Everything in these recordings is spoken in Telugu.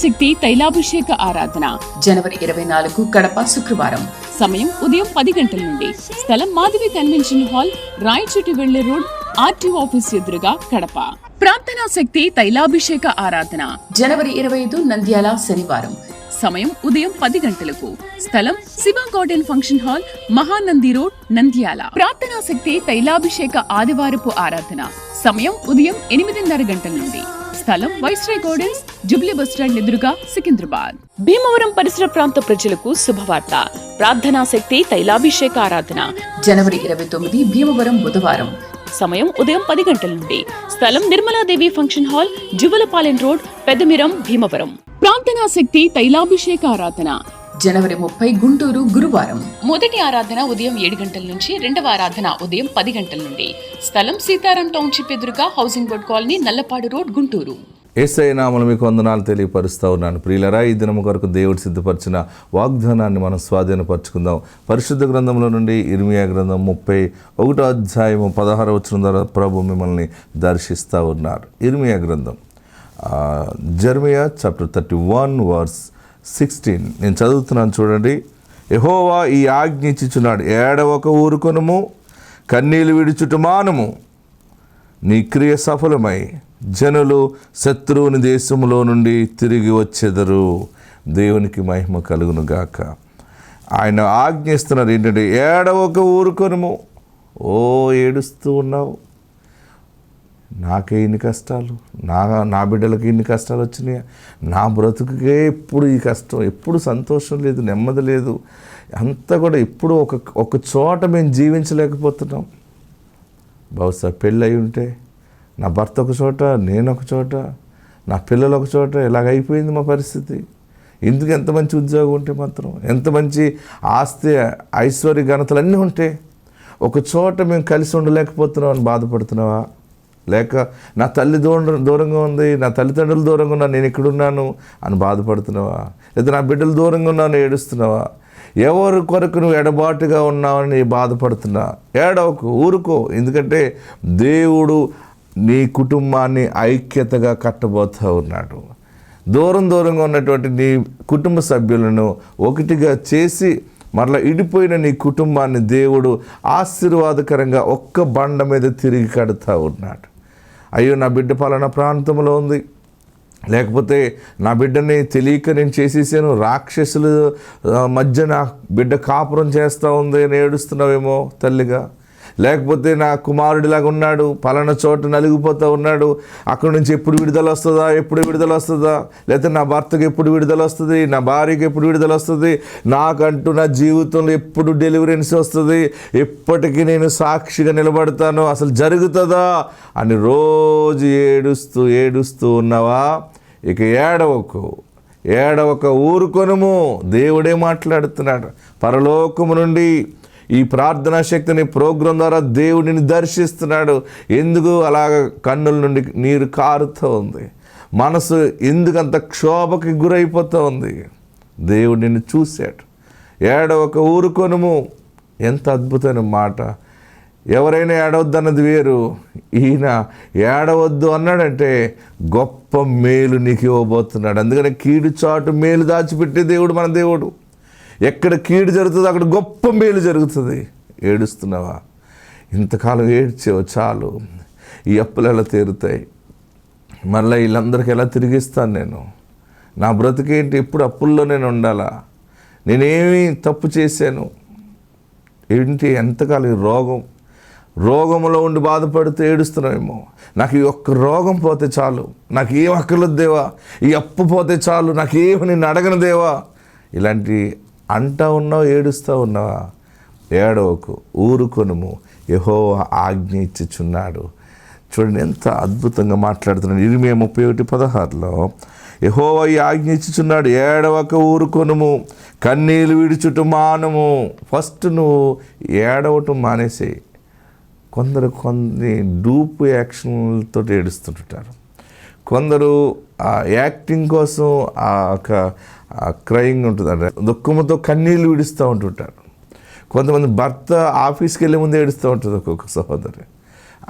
శక్తి తైలాభిషేక ఆరాధన జనవరి 24 కడప శుక్రవారం. సమయం ఉదయం 10 గంటల నుండి. స్థలం మాధవి కన్వెన్షన్ హాల్, రాయచోటి వెళ్లే రోడ్, ఆర్టీఓ ఆఫీస్ ఎదురుగా, కడప. ప్రార్థనా శక్తి తైలాభిషేక ఆరాధన జనవరి 25 నంద్యాల శనివారం. సమయం ఉదయం 10 గంటలకు. స్థలం Shiva garden function hall, Mahanandi road, Nandyal. ప్రార్థనా శక్తి తైలాభిషేక ఆదివారపు ఆరాధన సమయం ఉదయం 8:30 గంటల నుండి. స్థలం వైస్రాయ్ గార్డెన్స్, జుబ్లీ బస్టాండ్ ఎదురుగా, సికింద్రాబాద్. భీమవరం పరిసర ప్రాంత ప్రజలకు శుభవార్త. ప్రార్థనా శక్తి తైలాభిషేక ఆరాధన జనవరి 29 భీమవరం బుధవారం. సమయం ఉదయం 10 గంటల నుండి. స్థలం Nirmala Devi function hall, Juvvalapalem road, Peddamiram, Bhimavaram. ప్రార్థనా శక్తి తైలాభిషేక ఆరాధన జనవరి 30 గుంటూరు గురువారం. మొదటి ఆరాధన ఉదయం 7 గంటల నుంచి, రెండవ ఆరాధన ఉదయం 10 గంటల నుండి. స్థలం సీతారాం టౌన్షిప్ ఎదురుగా, housing board colony, Nallapadu road, Guntur. Yesayya నామములో మీకు వందనాలు తెలియపరుస్తూ ఉన్నాను. ప్రియులరా, ఈ దినము కొరకు దేవుడు సిద్ధపరిచిన వాగ్దానాన్ని మనం స్వాధీనపరచుకుందాం. పరిశుద్ధ గ్రంథంలో నుండి ఇర్మియా గ్రంథం 31వ అధ్యాయము 16వ వచనం ద్వారా ప్రభు మిమ్మల్ని దర్శిస్తూ ఉన్నారు. ఇర్మియా గ్రంథం, జెర్మియా చాప్టర్ 31 వర్స్ 16. నేను చదువుతున్నాను, చూడండి. యెహోవా ఈ ఆజ్ఞ ఇచ్చుచున్నాడు, ఏడవక ఊరుకొనుము, కన్నీళ్లు విడుచుట మానుము. నీ క్రియ సఫలమై జనులు శత్రువుని దేశంలో నుండి తిరిగి వచ్చెదరు. దేవునికి మహిమ కలుగును గాక. ఆయన ఆజ్ఞిస్తున్నారు ఏంటంటే, ఏడవక ఊరుకొనుము. ఏడుస్తూ ఉన్నావు, నాకే ఇన్ని కష్టాలు, నా బిడ్డలకి ఇన్ని కష్టాలు వచ్చినాయి, నా బ్రతుకుకే ఎప్పుడు ఈ కష్టం, ఎప్పుడు సంతోషం లేదు, నెమ్మది లేదు, అంతా కూడా ఎప్పుడు ఒక చోట మేము జీవించలేకపోతున్నాం. బహుశా పెళ్ళి అయి ఉంటే నా భర్త ఒక చోట, నేను ఒక చోట, నా పిల్లలు ఒక చోట, ఇలాగైపోయింది మా పరిస్థితి. ఎందుకు ఎంత మంచి ఉద్యోగం ఉంటే మాత్రం, ఎంత మంచి ఆస్తి ఐశ్వర్య ఘనతలు అన్నీ ఉంటే ఒక చోట మేము కలిసి ఉండలేకపోతున్నాం అని బాధపడుతున్నావా? లేక నా తల్లి దూరంగా ఉంది, నా తల్లిదండ్రులు దూరంగా ఉన్నా, నేను ఇక్కడున్నాను అని బాధపడుతున్నావా? లేదా నా బిడ్డలు దూరంగా ఉన్నాను ఏడుస్తున్నావా? ఎవరి కొరకు నువ్వు ఎడబాటుగా ఉన్నావని బాధపడుతున్నా? ఏడవకు, ఊరుకో. ఎందుకంటే దేవుడు నీ కుటుంబాన్ని ఐక్యతగా కట్టబోతూ ఉన్నాడు. దూరంగా ఉన్నటువంటి నీ కుటుంబ సభ్యులను ఒకటిగా చేసి మరలా ఇడిపోయిన నీ కుటుంబాన్ని దేవుడు ఆశీర్వాదకరంగా ఒక్క బండ మీద తిరిగి కడుతూ ఉన్నాడు. అయ్యో, నా బిడ్డ పలానా ప్రాంతంలో ఉంది, లేకపోతే నా బిడ్డని తెలియక నేను చేసేసాను, రాక్షసుల మధ్య నా బిడ్డ కాపురం చేస్తూ ఉంది అని ఏడుస్తున్నావేమో తల్లిగా. లేకపోతే నా కుమారుడిలాగా ఉన్నాడు, పలానా చోట నలిగిపోతూ ఉన్నాడు, అక్కడి నుంచి ఎప్పుడు విడుదల వస్తుందా, లేకపోతే నా భర్తకి ఎప్పుడు విడుదల వస్తుంది, నా భార్యకి ఎప్పుడు విడుదల వస్తుంది, నాకంటూ నా జీవితంలో ఎప్పుడు డెలివరెన్స్ వస్తుంది, ఎప్పటికీ నేను సాక్షిగా నిలబడతాను, అసలు జరుగుతుందా అని రోజు ఏడుస్తూ ఉన్నావా? ఇక ఏడవక ఊరుకొనుము. దేవుడే మాట్లాడుతున్నాడు. పరలోకము నుండి ఈ ప్రార్థనా శక్తిని ప్రోగ్రాం ద్వారా దేవుడిని దర్శిస్తున్నాడు. ఎందుకు అలాగ కన్నుల నుండి నీరు కారుతూ ఉంది, మనసు ఎందుకంత క్షోభకి గురైపోతూ ఉంది? దేవుడు నిన్ను చూశాడు. ఏడవక ఊరుకొనుము. ఎంత అద్భుతమైన మాట. ఎవరైనా ఏడవద్దన్నది వేరు, ఈయన ఏడవద్దు అన్నాడంటే గొప్ప మేలు నీకు ఇవ్వబోతున్నాడు. అందుకని కీడు చాటు మేలు దాచిపెట్టే దేవుడు మన దేవుడు. ఎక్కడ కీడు జరుగుతుందో అక్కడ గొప్ప మేలు జరుగుతుంది. ఏడుస్తున్నావా? ఇంతకాలం ఏడ్చావు, చాలు. ఈ అప్పులు ఎలా తీరుతాయి? మళ్ళీ వీళ్ళందరికీ ఎలా తిరిగిస్తాను నేను? నా బ్రతికేంటి? ఎప్పుడు అప్పుల్లో నేను ఉండాలా? నేనేమి తప్పు చేశాను ఏంటి? ఎంతకాలం ఈ రోగంలో ఉండి బాధపడుతూ ఏడుస్తున్నావేమో. నాకు ఈ ఒక్క రోగం పోతే చాలు, నాకు ఏం అక్కర్లేదు దేవా, ఈ అప్పు పోతే చాలు, నాకేమి నిన్ను అడగను దేవా, ఇలాంటి అంటా ఉన్నావు, ఏడుస్తూ ఉన్నావా? ఏడవకు, ఊరుకొనుము. యెహోవా ఆజ్ఞ ఇచ్చుచున్నాడు. చూడండి ఎంత అద్భుతంగా మాట్లాడుతున్నాడు. ఇర్మియా 31:16లో యెహోవా ఈ ఆజ్ఞ ఇచ్చుచున్నాడు, ఏడవక ఊరుకొనుము, కన్నీళ్ళు విడుచుట మానుము. ఫస్ట్ నువ్వు ఏడవటం మానేసేయి. కొన్ని డూప్ యాక్షన్లతో ఏడుస్తుంటారు. కొందరు యాక్టింగ్ కోసం క్రయింగ్ ఉంటుందంట, దుఃఖంతో కన్నీళ్ళు విడుస్తూ ఉంటుంటారు. కొంతమంది భర్త ఆఫీస్కి వెళ్ళే ముందు ఏడుస్తూ ఉంటుంది ఒక్కొక్క సహోదరి.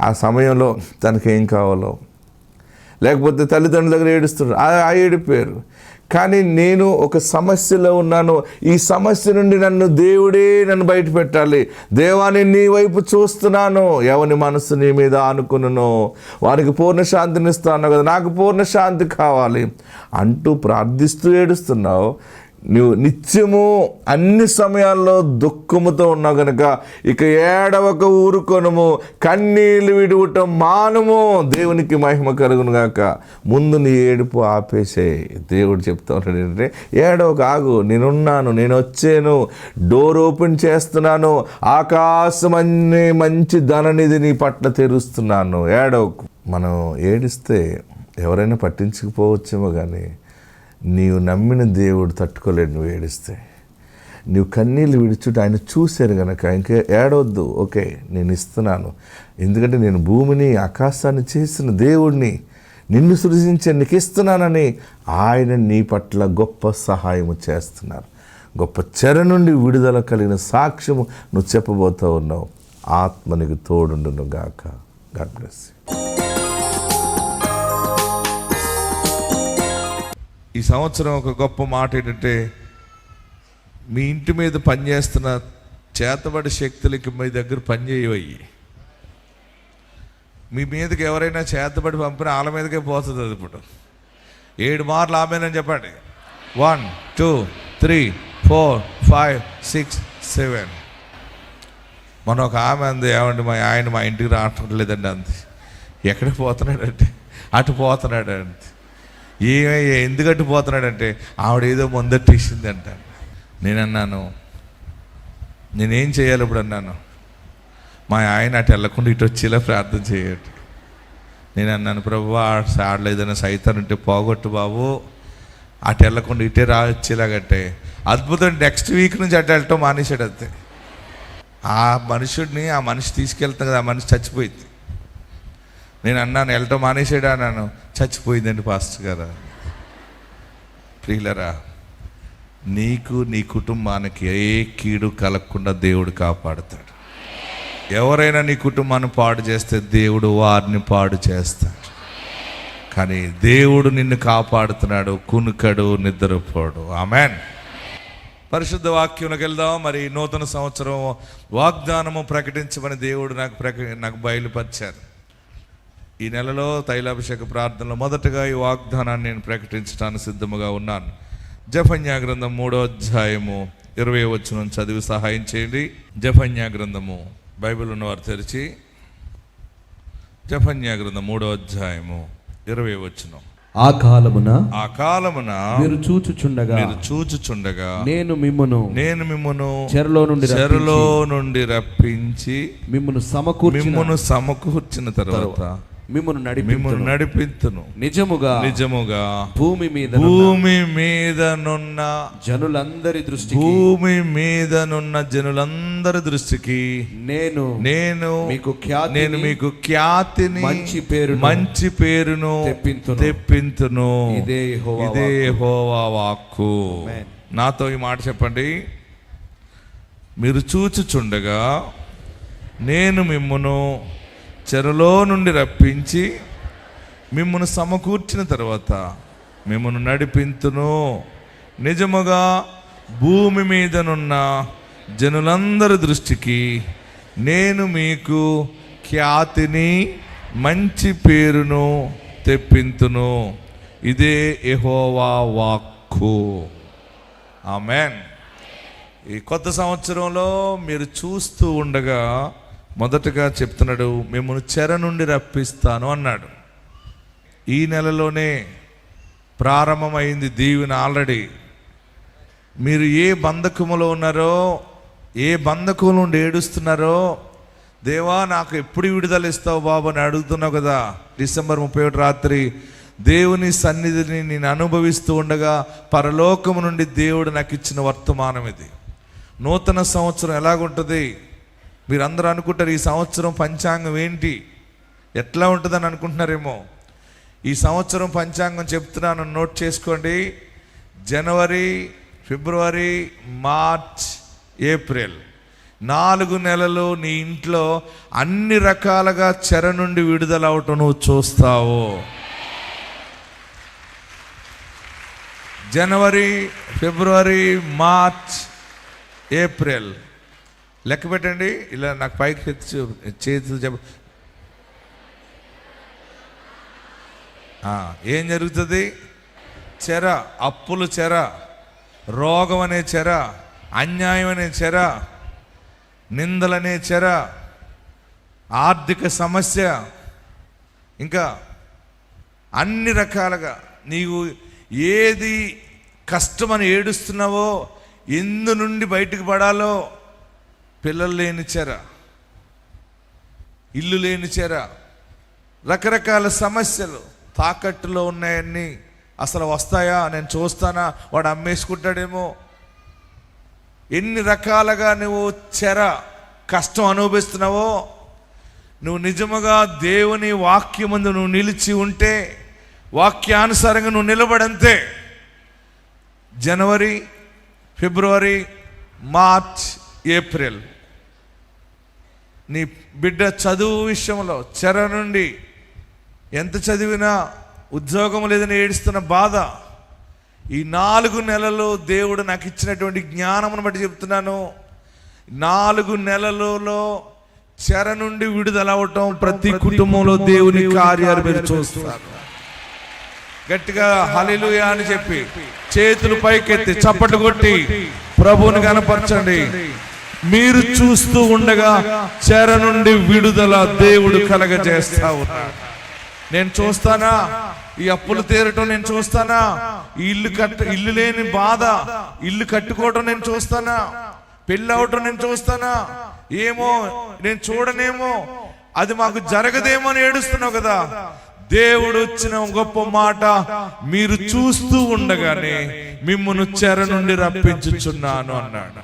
ఆ సమయంలో తనకేం కావాలో, లేకపోతే తల్లిదండ్రుల దగ్గర ఏడుస్తుంటారు, ఆ ఏడిపోయారు. కానీ నేను ఒక సమస్యలో ఉన్నాను. ఈ సమస్య నుండి దేవుడే నన్ను బయట పెట్టాలి. దేవాన్ని నీ వైపు చూస్తున్నాను. ఎవని మనసు నీ మీద ఆనుకును వారికి పూర్ణ శాంతిని ఇస్తాను కదా, నాకు పూర్ణ శాంతి కావాలి అంటూ ప్రార్థిస్తూ ఏడుస్తున్నావు. నువ్వు నిత్యము అన్ని సమయాల్లో దుఃఖముతో ఉన్నావు కనుక ఇక ఏడవక ఊరుకొనుము, కన్నీళ్ళు విడువటం మానము, దేవునికి మహిమ కలుగును గాక. ముందు నీ ఏడుపు ఆపేసే. దేవుడు చెప్తా ఉన్నాడు ఏంటంటే, ఏడవక ఆగు, నేనున్నాను, నేను వచ్చాను, డోర్ ఓపెన్ చేస్తున్నాను, ఆకాశం అనే మంచి ధననిధి నీ పట్ల తెరుస్తున్నాను, ఏడవకు. మనం ఏడిస్తే ఎవరైనా పట్టించుకుపోవచ్చేమో కానీ నీవు నమ్మిన దేవుడు తట్టుకోలేడు. నువ్వు ఏడిస్తే నువ్వు కన్నీళ్ళు విడిచుట ఆయన చూశారు కనుక ఇంకా ఏడవద్దు. ఓకే, నేను ఇస్తున్నాను, ఎందుకంటే నేను భూమిని ఆకాశాన్ని చేసిన దేవుడిని, నిన్ను సృజించే నీకు ఇస్తున్నానని ఆయన నీ పట్ల గొప్ప సహాయము చేస్తున్నారు. గొప్ప చెర నుండి విడుదల కలిగిన సాక్ష్యము నువ్వు చెప్పబోతూ ఉన్నావు. ఆత్మ నీకు తోడుండును గాక. God bless you. ఈ సంవత్సరం ఒక గొప్ప మాట ఏంటంటే, మీ ఇంటి మీద పనిచేస్తున్న చేతబడి శక్తులకి మీ దగ్గర పనిచేయవయ్యి. మీ మీదకి ఎవరైనా చేతబడి పంపిన వాళ్ళ మీదకే పోతుంది అది. ఇప్పుడు 7 మార్లు ఆమెనని చెప్పండి. 1 2 3 4 5 6 7. మన ఒక ఆమె అంది, ఏమండి ఆయన మా ఇంటికి రావట్లేదండి అంది. ఎక్కడ పోతున్నాడంటే అటు పోతున్నాడండి. ఎందుకట్టు పోతున్నాడంటే ఆవిడ ఏదో ముందట్టేసింది అంట. నేనన్నాను, నేనేం చేయాలి ఇప్పుడు అన్నాను. మా ఆయన అటు వెళ్ళకుండా ఇటు వచ్చేలా ప్రార్థన చేయండి. నేను అన్నాను, ప్రభువా ఆడలో ఏదైనా సైతాన్ ఉంటే పోగొట్టు బాబు, అటు వెళ్ళకుండా ఇటే వచ్చేలాగంటే అద్భుతం. నెక్స్ట్ వీక్ నుంచి అటు వెళ్ళటం మానేశాడు. అంతే. ఆ మనిషి తీసుకెళ్తాం కదా, ఆ మనిషి చచ్చిపోయింది. నేను అన్నాను, వెళ్ళటం మానేసాడా అన్నాను. చచ్చిపోయిందండి పాస్టర్ గారు. ప్రియులరా, నీకు నీ కుటుంబానికి ఏ కీడు కలగకుండా దేవుడు కాపాడుతాడు. ఎవరైనా నీ కుటుంబాన్ని పాడు చేస్తే దేవుడు వారిని పాడు చేస్తాడు. కానీ దేవుడు నిన్ను కాపాడుతున్నాడు, కునుకడు, నిద్రపోడు. ఆమెన్. పరిశుద్ధ వాక్యంలోకి వెళ్దాం. మరి నూతన సంవత్సరం వాగ్దానము ప్రకటించమని దేవుడు నాకు బయలుపరిచారు. ఈ నెలలో తైలాభిషేక ప్రార్థనలో మొదటగా ఈ వాగ్దానాన్ని నేను ప్రకటించడానికి సిద్ధముగా ఉన్నాను. జెఫన్యా గ్రంథం 3వ అధ్యాయము 20వ వచనం చదివి సహాయం చేయండి. జెఫన్యా గ్రంథము, బైబిల్ ఉన్నవారు తెరిచి జెఫన్యా గ్రంథం 3వ అధ్యాయము 20వ వచనం. ఆ కాలమున మీరు చూచుచుండగా నేను మిమ్మును చెరలో నుండి రప్పించి మిమ్మును సమకూర్చిన తర్వాత మిమ్మును నడిపింతును. నిజముగా భూమి మీదనున్న జనులందరి దృష్టికి నేను మీకు ఖ్యాతిని మంచి పేరును తెప్పింతును. ఇదే యెహోవా వాక్కు. నాతో ఈ మాట చెప్పండి. మీరు చూచుచుండగా నేను మిమ్మును చెరలో నుండి రప్పించి మిమ్మును సమకూర్చిన తర్వాత మిమ్మును నడిపింతును. నిజముగా భూమి మీదనున్న జనులందరి దృష్టికి నేను మీకు ఖ్యాతిని మంచి పేరును తెప్పింతును. ఇదే యెహోవా వాక్కు. ఆమేన్. ఈ కొత్త సంవత్సరంలో మీరు చూస్తూ ఉండగా మొదటగా చెప్తున్నాడు, మిమ్మల్ని చెర నుండి రప్పిస్తాను అన్నాడు. ఈ నెలలోనే ప్రారంభమైంది దీవెన. ఆల్రెడీ మీరు ఏ బంధకములో ఉన్నారో, ఏ బంధకం నుండి ఏడుస్తున్నారో, దేవా నాకు ఎప్పుడు విడుదల ఇస్తావు బాబు అని అడుగుతున్నావు కదా. డిసెంబర్ 31 రాత్రి దేవుని సన్నిధిని నేను అనుభవిస్తూ ఉండగా పరలోకము నుండి దేవుడు నాకు ఇచ్చిన వర్తమానం ఇది. నూతన సంవత్సరం ఎలాగుంటుంది? మీరందరూ అనుకుంటారు ఈ సంవత్సరం పంచాంగం ఏంటి, ఎట్లా ఉంటుందని అనుకుంటున్నారేమో. ఈ సంవత్సరం పంచాంగం చెప్తున్నాను, నోట్ చేసుకోండి. జనవరి, ఫిబ్రవరి, మార్చ్, ఏప్రిల్ 4 నెలలు నీ ఇంట్లో అన్ని రకాలుగా చెర నుండి విడుదల అవటం నువ్వు చూస్తావు. జనవరి, ఫిబ్రవరి, మార్చ్, ఏప్రిల్. లెక్క పెట్టండి. ఇలా నాకు పైకి చేతులు చెప్ప. ఏం జరుగుతుంది? చెర, అప్పులు చెర, రోగం అనే చెర, అన్యాయం అనే చెర, నిందలనే చెర, ఆర్థిక సమస్య, ఇంకా అన్ని రకాలుగా నీవు ఏది కష్టమని ఏడుస్తున్నావో, ఎందు నుండి బయటకు పడాలో, పిల్లలు లేని చెర, ఇల్లు లేని చెర, రకరకాల సమస్యలు తాకట్టులో ఉన్నాయన్నీ అసలు వస్తాయా, నేను చూస్తానా, వాడు అమ్మేసుకుంటాడేమో, ఎన్ని రకాలుగా నువ్వు చెర కష్టం అనుభవిస్తున్నావో, నువ్వు నిజముగా దేవుని వాక్యమందు నువ్వు నిలిచి ఉంటే, వాక్యానుసారంగా నువ్వు నిలబడంతే, జనవరి, ఫిబ్రవరి, మార్చ్, ఏప్రిల్ నీ బిడ్డ చదువు విషయంలో చెర నుండి, ఎంత చదివినా ఉద్యోగం లేదని ఏడుస్తున్న బాధ, ఈ 4 నెలలు దేవుడు నాకు ఇచ్చినటువంటి జ్ఞానమును బట్టి చెప్తున్నాను, 4 నెలలలో చెర నుండి విడుదల అవటం ప్రతి కుటుంబంలో దేవుని కార్యాలు మీరు చూస్తారు. గట్టిగా హల్లెలూయా అని చెప్పి చేతులు పైకెత్తి చప్పట్లు కొట్టి ప్రభువుని కనపరచండి. మీరు చూస్తూ ఉండగా చెర నుండి విడుదల దేవుడు కలగజేస్తా ఉన్నాడు. నేను చూస్తానా ఈ అప్పులు తీరటం, నేను చూస్తానా ఈ ఇల్లు లేని బాధ, ఇల్లు కట్టుకోవటం నేను చూస్తానా, పెళ్ళి అవటం నేను చూస్తానా, ఏమో నేను చూడనేమో, అది మాకు జరగదేమో అని ఏడుస్తున్నావు కదా. దేవుడు వచ్చిన గొప్ప మాట, మీరు చూస్తూ ఉండగానే మిమ్మును చెర నుండి రప్పించుచున్నాను అన్నాడు.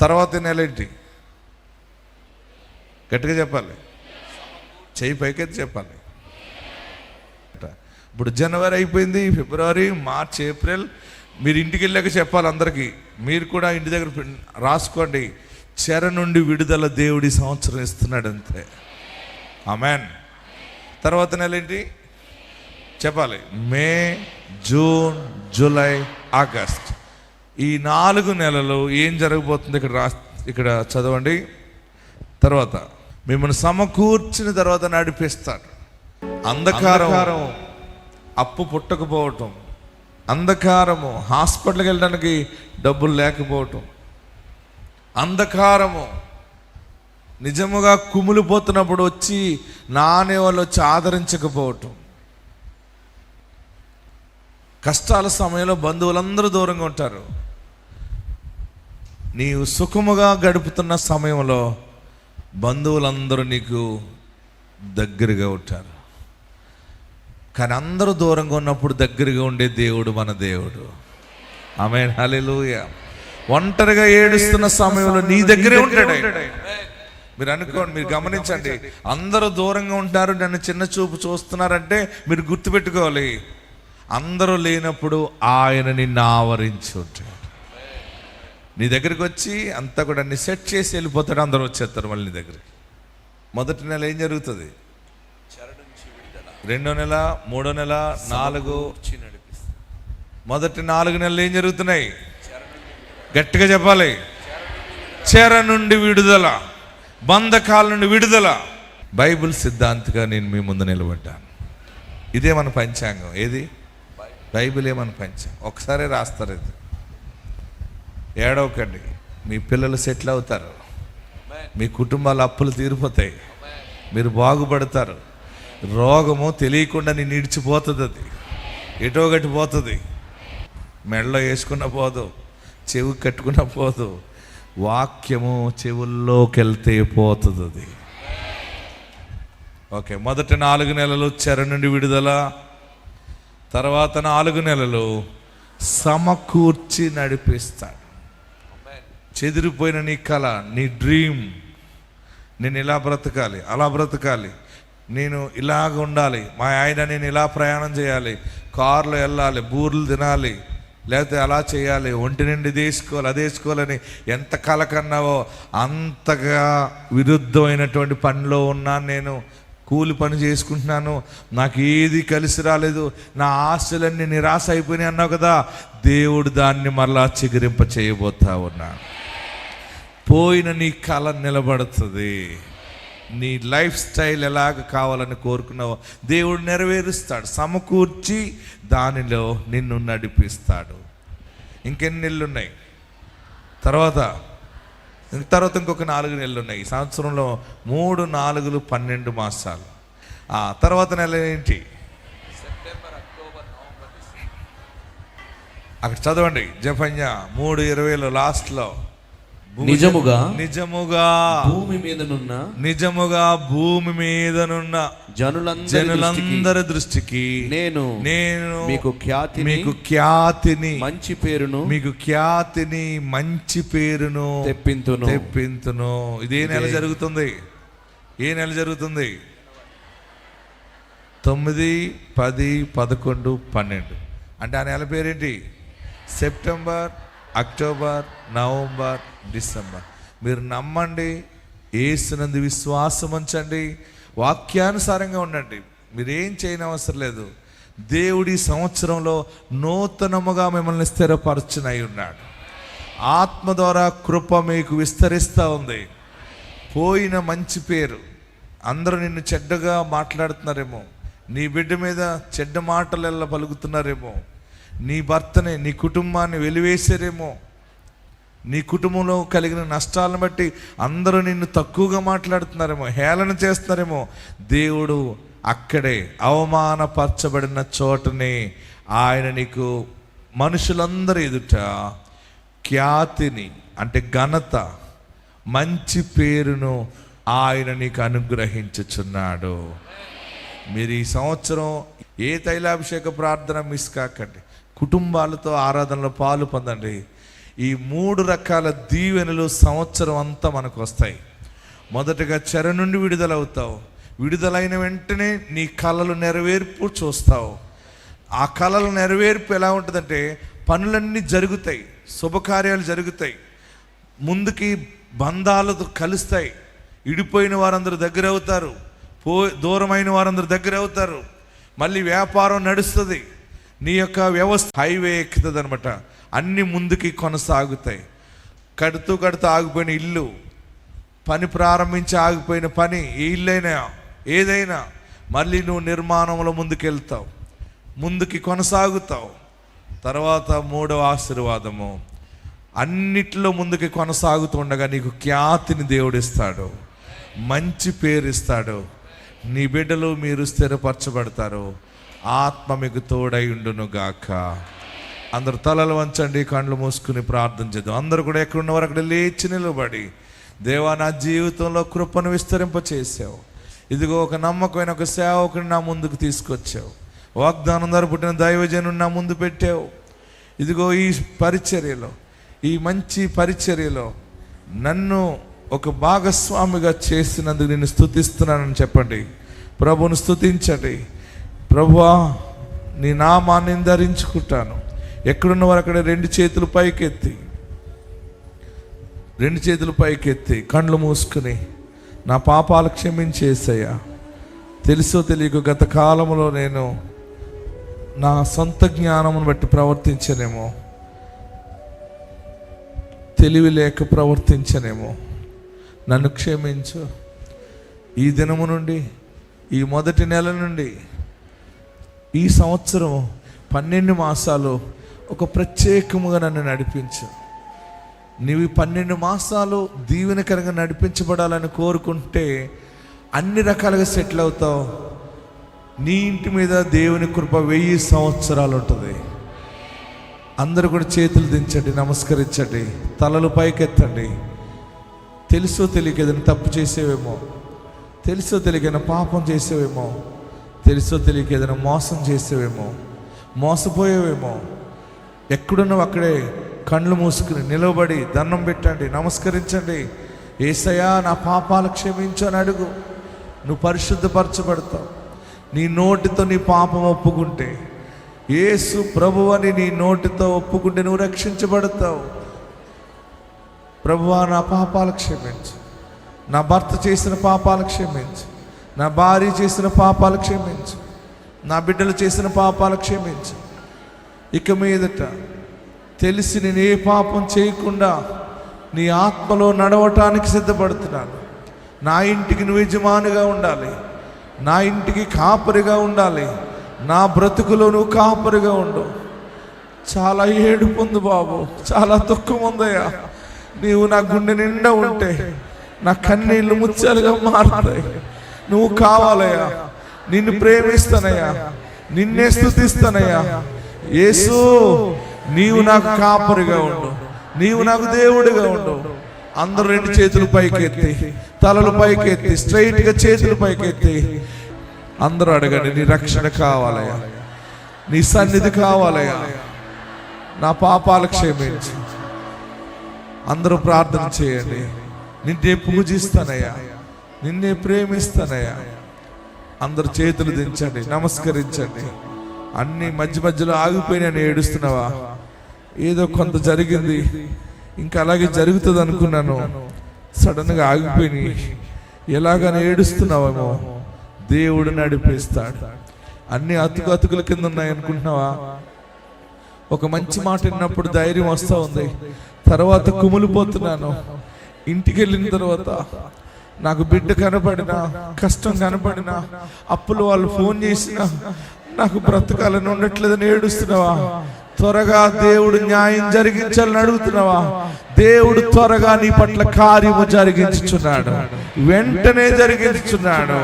తర్వాత నెల ఏంటి? గట్టిగా చెప్పాలి, చెయ్యి పైకెత్తి చెప్పాలి. ఇప్పుడు జనవరి అయిపోయింది, ఫిబ్రవరి, మార్చ్, ఏప్రిల్. మీరు ఇంటికి వెళ్ళాక చెప్పాలి అందరికీ. మీరు కూడా ఇంటి దగ్గర రాసుకోండి, చెర నుండి విడుదల దేవుడి సంవత్సరం ఇస్తున్నాడు అంతే. ఆమెన్. తర్వాత నెల ఏంటి చెప్పాలి? మే, జూన్, జూలై, ఆగస్ట్. ఈ 4 నెలలు ఏం జరగబోతుంది ఇక్కడ చదవండి. తర్వాత మిమ్మల్ని సమకూర్చిన తర్వాత నడిపిస్తాడు. అంధకారం, అప్పు పుట్టకపోవటం, అంధకారము, హాస్పిటల్కి వెళ్ళడానికి డబ్బులు లేకపోవటం, అంధకారము, నిజముగా కుమిలిపోతున్నప్పుడు వచ్చి నానే వాళ్ళు వచ్చి ఆదరించకపోవటం, కష్టాల సమయంలో బంధువులందరూ దూరంగా ఉంటారు. నీవు సుఖముగా గడుపుతున్న సమయంలో బంధువులందరూ నీకు దగ్గరగా ఉంటారు. కానీ అందరూ దూరంగా ఉన్నప్పుడు దగ్గరగా ఉండే దేవుడు మన దేవుడు. ఆమేన్, హల్లెలూయా. ఒంటరిగా ఏడుస్తున్న సమయంలో నీ దగ్గరే ఉంటాడు. మీరు అనుకోండి, మీరు గమనించండి, అందరూ దూరంగా ఉంటారు, నన్ను చిన్న చూపు చూస్తున్నారంటే మీరు గుర్తుపెట్టుకోవాలి, అందరూ లేనప్పుడు ఆయన నిన్ను ఆవరించి ఉంటాడు. నీ దగ్గరికి వచ్చి అంతా కూడా అన్ని సెట్ చేసి వెళ్ళిపోతాడు. అందరూ వచ్చేస్తారు మళ్ళీ నీ దగ్గరికి. మొదటి నెల ఏం జరుగుతుంది? రెండో నెల, మూడో నెల, 4 మొదటి 4 నెలలు ఏం జరుగుతున్నాయి? గట్టిగా చెప్పాలి, చెర నుండి విడుదల, బంధకాల నుండి విడుదల. బైబిల్ సిద్ధాంతిగా నేను మీ ముందు నిలబడ్డాను. ఇదే మన పంచాంగం. ఏది? బైబిలే మన పంచాంగం. ఒకసారి రాస్తారు. ఇది ఏడవకండి, మీ పిల్లలు సెటిల్ అవుతారు, మీ కుటుంబాల అప్పులు తీరిపోతాయి, మీరు బాగుపడతారు. రోగము తెలియకుండా నేను నిడిచిపోతుంది, అది ఎటో గట్టి పోతుంది. మెడలో వేసుకున్న పోదు, చెవి కట్టుకున్న పోదు, వాక్యము చెవుల్లోకి వెళ్తే పోతుంది అది. ఓకే, మొదటి 4 నెలలు చెర నుండి విడుదల, తర్వాత 4 నెలలు సమకూర్చి నడిపిస్తాడు. చెదిరిపోయిన నీ కళ, నీ డ్రీమ్, నేను ఇలా బ్రతకాలి, అలా బ్రతకాలి, నేను ఇలాగ ఉండాలి, మా ఆయన నేను ఇలా ప్రయాణం చేయాలి, కారులో వెళ్ళాలి, బూర్లు తినాలి, లేకపోతే అలా చేయాలి, ఒంటి నిండి తీసుకోవాలి, అది వేసుకోవాలని ఎంత కల కన్నావో అంతగా విరుద్ధమైనటువంటి పనిలో ఉన్నాను నేను. కూలి పని చేసుకుంటున్నాను, నాకు ఏది కలిసి రాలేదు, నా ఆశలన్నీ నిరాశ అయిపోయినాయి అన్నావు కదా, దేవుడు దాన్ని మరలా చిగురింప చేయబోతా ఉన్నాడు. పోయిన నీ కళ నిలబడుతుంది. నీ లైఫ్ స్టైల్ ఎలాగ కావాలని కోరుకున్నావో దేవుడు నెరవేరుస్తాడు, సమకూర్చి దానిలో నిన్ను నడిపిస్తాడు. ఇంకెన్ని నెలలు ఉన్నాయి? తర్వాత ఇంకొక 4 నెలలు ఉన్నాయి. ఈ సంవత్సరంలో 3, 4, 12 మాసాలు. తర్వాత నెల ఏంటి? September, October, November, December. అక్కడ చదవండి, జెఫన్యా 3:20 లాస్ట్లో, నిజముగా భూమి మీదనున్న జనులందరి దృష్టికి నేను మీకు ఖ్యాతిని మంచి పేరును తెప్పింతును. ఇదే నెల జరుగుతుంది. ఏ నెల జరుగుతుంది? 9, 10, 11, 12. అంటే ఆ నెల పేరేంటి? September, October, November, December. మీరు నమ్మండి, యేసునందు విశ్వాసం ఉంచండి, వాక్యానుసారంగా ఉండండి. మీరేం చేయని అవసరం లేదు. దేవుడి సంవత్సరంలో నూతనముగా మిమ్మల్ని స్థిరపరచునై ఉన్నాడు. ఆత్మ ద్వారా కృప మీకు విస్తరిస్తూ ఉంది. పోయిన మంచి పేరు, అందరూ నిన్ను చెడ్డగా మాట్లాడుతున్నారేమో, నీ బిడ్డ మీద చెడ్డ మాటలు ఎలా పలుకుతున్నారేమో, నీ భర్తని, నీ కుటుంబాన్ని వెలివేశారేమో, నీ కుటుంబంలో కలిగిన నష్టాలను బట్టి అందరూ నిన్ను తక్కువగా మాట్లాడుతున్నారేమో, హేళన చేస్తున్నారేమో. దేవుడు అక్కడే అవమానపరచబడిన చోటనే ఆయన నీకు మనుషులందరి ఎదుట ఖ్యాతిని, అంటే ఘనత, మంచి పేరును ఆయన నీకు అనుగ్రహించుచున్నాడు. మీరు ఈ సంవత్సరం ఏ తైలాభిషేక ప్రార్థన మిస్ కాకండి. కుటుంబాలతో ఆరాధనలో పాలు పొందండి. ఈ 3 రకాల దీవెనలు సంవత్సరం అంతా మనకు వస్తాయి. మొదటగా చెర నుండి విడుదలవుతావు. విడుదలైన వెంటనే నీ కళలు నెరవేర్పు చూస్తావు. ఆ కళల నెరవేర్పు ఎలా ఉంటుందంటే, పనులన్నీ జరుగుతాయి, శుభకార్యాలు జరుగుతాయి, ముందుకి బంధాలతో కలుస్తాయి, ఇడిపోయిన వారందరూ దగ్గర అవుతారు, దూరమైన వారందరూ దగ్గర అవుతారు, మళ్ళీ వ్యాపారం నడుస్తుంది, నీ యొక్క వ్యవస్థ హైవే ఎక్కుతుంది అనమాట. అన్నీ ముందుకి కొనసాగుతాయి. కడుతూ ఆగిపోయిన ఇల్లు, పని ప్రారంభించి ఆగిపోయిన పని, ఏ ఇల్లైనా ఏదైనా మళ్ళీ నువ్వు నిర్మాణంలో ముందుకెళ్తావు, ముందుకి కొనసాగుతావు. తర్వాత 3వ ఆశీర్వాదము, అన్నిట్లో ముందుకి కొనసాగుతుండగా నీకు ఖ్యాతిని దేవుడిస్తాడు, మంచి పేరు ఇస్తాడు. నీ బిడ్డలు మీరు స్థిరపరచబడతారు. ఆత్మ మీకు తోడై ఉండును గాక. అందరు తలలు వంచండి, కళ్ళు మూసుకుని ప్రార్థన చేద్దాం. అందరూ కూడా ఎక్కడున్నవారు అక్కడ లేచి నిలబడి, దేవా నా జీవితంలో కృపను విస్తరింప చేసావు. ఇదిగో ఒక నమ్మకమైన ఒక సేవకుని నా ముందుకు తీసుకొచ్చావు. వాగ్దానం ద్వారా పుట్టిన దైవజనుని నా ముందు పెట్టావు. ఇదిగో ఈ పరిచర్యలో, ఈ మంచి పరిచర్యలో నన్ను ఒక భాగస్వామిగా చేసినందుకు నేను స్తుతిస్తున్నానని చెప్పండి. ప్రభువును స్తుతించండి. ప్రభువా నీ నామాన్ని ధరించుకుంటాను. ఎక్కడున్నవారు అక్కడ 2 చేతులు పైకెత్తి కళ్ళు మూసుకుని, నా పాపాలు క్షమించేసయ్యా. తెలుసో తెలియక గత కాలంలో నేను నా సొంత జ్ఞానమును బట్టి ప్రవర్తించనేమో, తెలివి లేక ప్రవర్తించనేమో, నన్ను క్షమించు. ఈ దినము నుండి, ఈ మొదటి నెల నుండి, ఈ సంవత్సరం 12 మాసాలు ఒక ప్రత్యేకముగా నన్ను నడిపించు. నీవు 12 మాసాలు దీవెనకరంగా నడిపించబడాలని కోరుకుంటే అన్ని రకాలుగా సెటిల్ అవుతావు. నీ ఇంటి మీద దేవుని కృప 1000 సంవత్సరాలు ఉంటుంది. అందరూ కూడా చేతులు దించండి, నమస్కరించండి, తలలు పైకెత్తండి. తెలుసో తెలియక ఏదైనా తప్పు చేసేవేమో, తెలుసో తెలియక ఏదైనా పాపం చేసేవేమో, తెలుసో తెలియక ఏదైనా మోసం చేసేవేమో, మోసపోయేవేమో. ఎక్కడున్నావు అక్కడే కళ్ళు మూసుకుని నిలబడి దండం పెట్టండి, నమస్కరించండి. యేసయ్యా నా పాపాలు క్షమించు అని అడుగు. నువ్వు పరిశుద్ధపరచబడతావు. నీ నోటితో నీ పాపం ఒప్పుకుంటే, యేసు ప్రభువని నీ నోటితో ఒప్పుకుంటే నువ్వు రక్షించబడతావు. ప్రభువా నా పాపాలు క్షమించు, నా భర్త చేసిన పాపాలు క్షమించు, నా భార్య చేసిన పాపాలు క్షమించు, నా బిడ్డలు చేసిన పాపాలు క్షమించు. ఇక మీదట తెలిసి నేను ఏ పాపం చేయకుండా నీ ఆత్మలో నడవటానికి సిద్ధపడుతున్నాను. నా ఇంటికి నువ్వు యజమానిగా ఉండాలి, నా ఇంటికి కాపరిగా ఉండాలి, నా బ్రతుకులో నువ్వు కాపరిగా ఉండు. చాలా ఏడుపు ఉంది బాబు, చాలా దుఃఖం ఉందయ్యా. నీవు నా గుండె నిండా ఉంటే నా కన్నీళ్ళు ముత్యాలుగా మారుతాయి. నువ్వు కావాలయ్యా, నిన్ను ప్రేమిస్తానయ్యా, నిన్నే స్తుతిస్తానయ్యా. యేసు, నీవు నాకు కాపరిగా ఉండు, నీవు నాకు దేవుడిగా ఉండు. అందరూ రెండు చేతులు పైకెత్తి, తలలు పైకెత్తి, స్ట్రైట్గా చేతులు పైకెత్తి అందరూ అడగండి, నీ రక్షణ కావాలయ్యా, నీ సన్నిధి కావాలయ్యా, నా పాపాలు క్షమించు. అందరూ ప్రార్థన చేయండి. నిన్నే పూజిస్తానయ్యా, నిన్నే ప్రేమిస్తానయ్యా. అందరు చేతులు దించండి, నమస్కరించండి. అన్ని మధ్య మధ్యలో ఆగిపోయినా ఏడుస్తున్నావా? ఏదో కొంత జరిగింది, ఇంకా అలాగే జరుగుతుంది అనుకున్నాను, సడన్గా ఆగిపోయి ఎలాగని ఏడుస్తున్నావేమో. దేవుడు నడిపిస్తాడు. అన్ని అతుకుల కింద ఉన్నాయి అనుకుంటున్నావా? ఒక మంచి మాట విన్నప్పుడు ధైర్యం వస్తూ ఉంది, తర్వాత కుమిలిపోతున్నాను. ఇంటికి వెళ్ళిన తర్వాత నాకు బిడ్డ కనపడినా, కష్టం కనపడినా, అప్పులు వాళ్ళు ఫోన్ చేసినా నాకు బ్రతకాలని ఉండట్లేదని ఏడుస్తున్నావా? త్వరగా దేవుడు న్యాయం జరిగించాలని అడుగుతున్నావా? దేవుడు త్వరగా నీ పట్ల కార్యము జరిగించుచున్నాడు, వెంటనే జరిగించుచున్నాడు.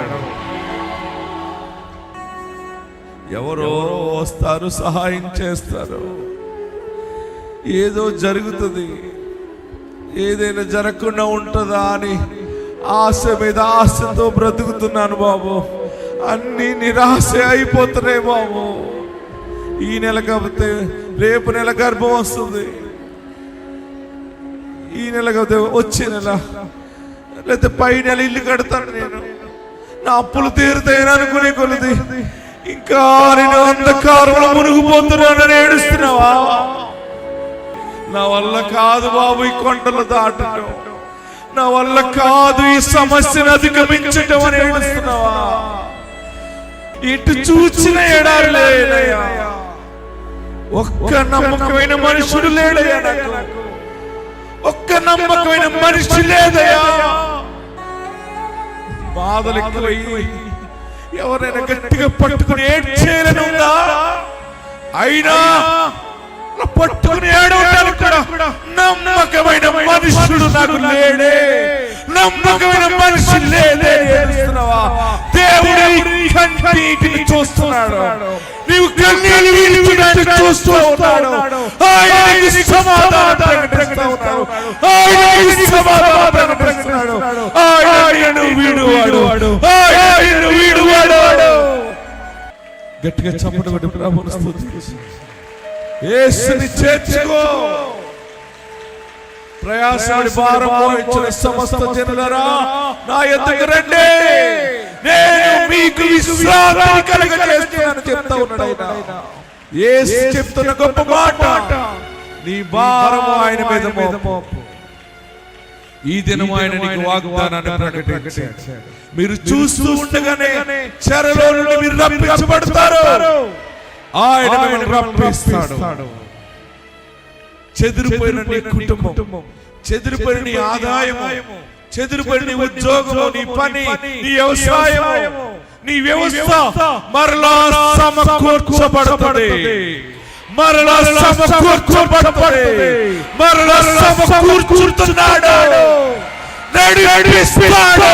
ఎవరో వస్తారు, సహాయం చేస్తారు, ఏదో జరుగుతుంది, ఏదైనా జరగకుండా ఉంటుందా అని ఆశ మీద ఆశతో బ్రతుకుతున్నాను బాబు. అన్ని నిరాశ అయిపోతున్నాయి బాబు. ఈ నెల కాకపోతే రేపు నెల గర్భం వస్తుంది, ఈ నెల కాకపోతే వచ్చే నెల, లేకపోతే పై నెల ఇల్లు కడతాను నేను, నా అప్పులు తీరుతాయని అనుకునే కొలది ఇంకా నేను అంధకారంలో మునిగిపోతున్నానని ఏడుస్తున్నావా? నా వల్ల కాదు బాబు ఈ కొండలు దాటడం, నా వల్ల కాదు ఈ సమస్యను అధిగమించటం అని ఏడుస్తున్నావా? ఇటు చూసిన ఎడారి లేదయ్యా, ఒక్క నమ్మకమైన మనుషుడు లేడయ్యా, నాకు ఒక్క నమ్మకమైన మనిషి లేదయ్యా. బాధలు ఎక్కువయ్యి ఎవరైనా గట్టిగా పట్టుకుని ఏడ్చేయాలని ఉందా? అయినా పట్టుకుని ఏడవడానికి కూడా నమ్మకమైన మనుషుడు నాకు లేడే, నమ్మకమైన మనిషి లేదే. దేవుడు కన్నీటిని చూస్తున్నాడు, నీవు కన్నీళ్ళు విడిపించడానికి చూస్తూ ఉన్నాడు. ఆయనకి సమాధానం ప్రకటిస్తావు, ఆయనకి సమాధానం ప్రకటిస్తున్నాడు. ఆయనను వీడువాడు, ఆయనను వీడువాడు. గట్టిగా చప్పట్లు కొట్టి ప్రభువును స్తుతించు. యేసుని చేర్చుకో. ప్రయాసపడి భారం మోయించిన సమస్త జనులారా నా యొద్దకు రండి, నేను మీకు విశ్రాంతిని కలుగజేస్తానని చెప్తా ఉన్నాడు ఆయన. యేసు చెప్తున్న గొప్ప మాట, నీ భారము ఆయన మీద మోపు. ఈ దినం ఆయన నీకు వాగ్దానాన్ని ప్రకటించాడు. మీరు చూస్తూ ఉండగానే చెరలో నుండి మీరు రప్పించబడతారు, ఆయన మిమ్మల్ని రప్పిస్తాడు. చెదిరిపోయిన నీ కుటుంబం, చెదిరిపోయిన నీ ఆదాయము, చెదిరిపోయిన నీ ఉద్యోగము, నీ పని, నీ వ్యవసాయము, నీ వ్యవస్థ మరలా సమకూర్చబడతది, మరలా సమకూర్చబడతది, మరలా సమకూర్చుతున్నాడు, నడిపిస్తాడు.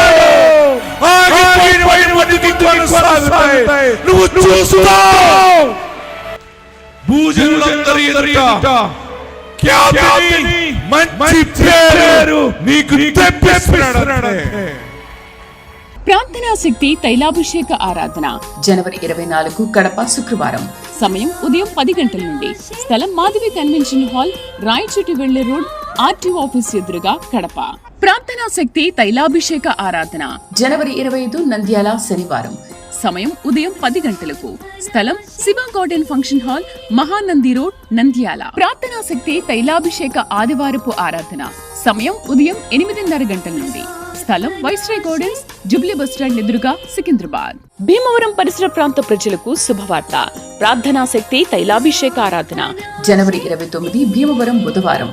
ఆగిపోయినవన్నీ కొనసాగుతాయి, నువ్వు చూస్తావు. భూజనులందరి ఎదుట ఖ్యాతిని, మంచి పేరు నీకు తెప్పిస్తున్నాడు. ప్రార్థనా శక్తి తైలాభిషేక ఆరాధన జనవరి 24 కడప శుక్రవారం. సమయం ఉదయం 10 గంటల నుండి. స్థలం మాధవి కన్వెన్షన్ హాల్, రాయచోటి వెళ్లే రోడ్, ఆర్టీఓ ఆఫీస్ ఎదురుగా, కడప. ప్రార్థనా శక్తి తైలాభిషేక ఆరాధన జనవరి 25 నంద్యాల శనివారం. సమయం ఉదయం 10 గంటలకు. స్థలం Shiva garden function hall, Mahanandi road, Nandyal. ప్రార్థనా శక్తి తైలాభిషేక ఆదివారపు ఆరాధన. సమయం ఉదయం 8:30 గంటల నుండి. స్థలం వైస్రాయ్ గార్డెన్స్, జుబ్లీ బస్టాండ్ ఎదురుగా, సికింద్రాబాద్. భీమవరం పరిసర ప్రాంత ప్రజలకు శుభవార్త. ప్రార్థనా శక్తి తైలాభిషేక ఆరాధన జనవరి 29 భీమవరం బుధవారం.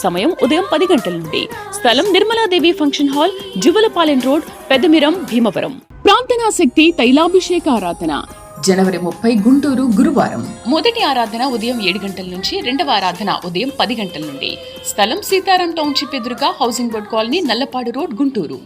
సమయం ఉదయం 10 గంటల నుండి. స్థలం Nirmala Devi function hall, Juvalapalem road, Peddamiram, Bhimavaram. ప్రార్థనా శక్తి తైలాభిషేక ఆరాధన జనవరి 30 గుంటూరు గురువారం. మొదటి ఆరాధన ఉదయం 7 గంటల నుంచి, రెండవ ఆరాధన ఉదయం 10 గంటల నుండి. స్థలం సీతారాం టౌన్షిప్ ఎదురుగా, housing board colony, Nallapadu road, Guntur.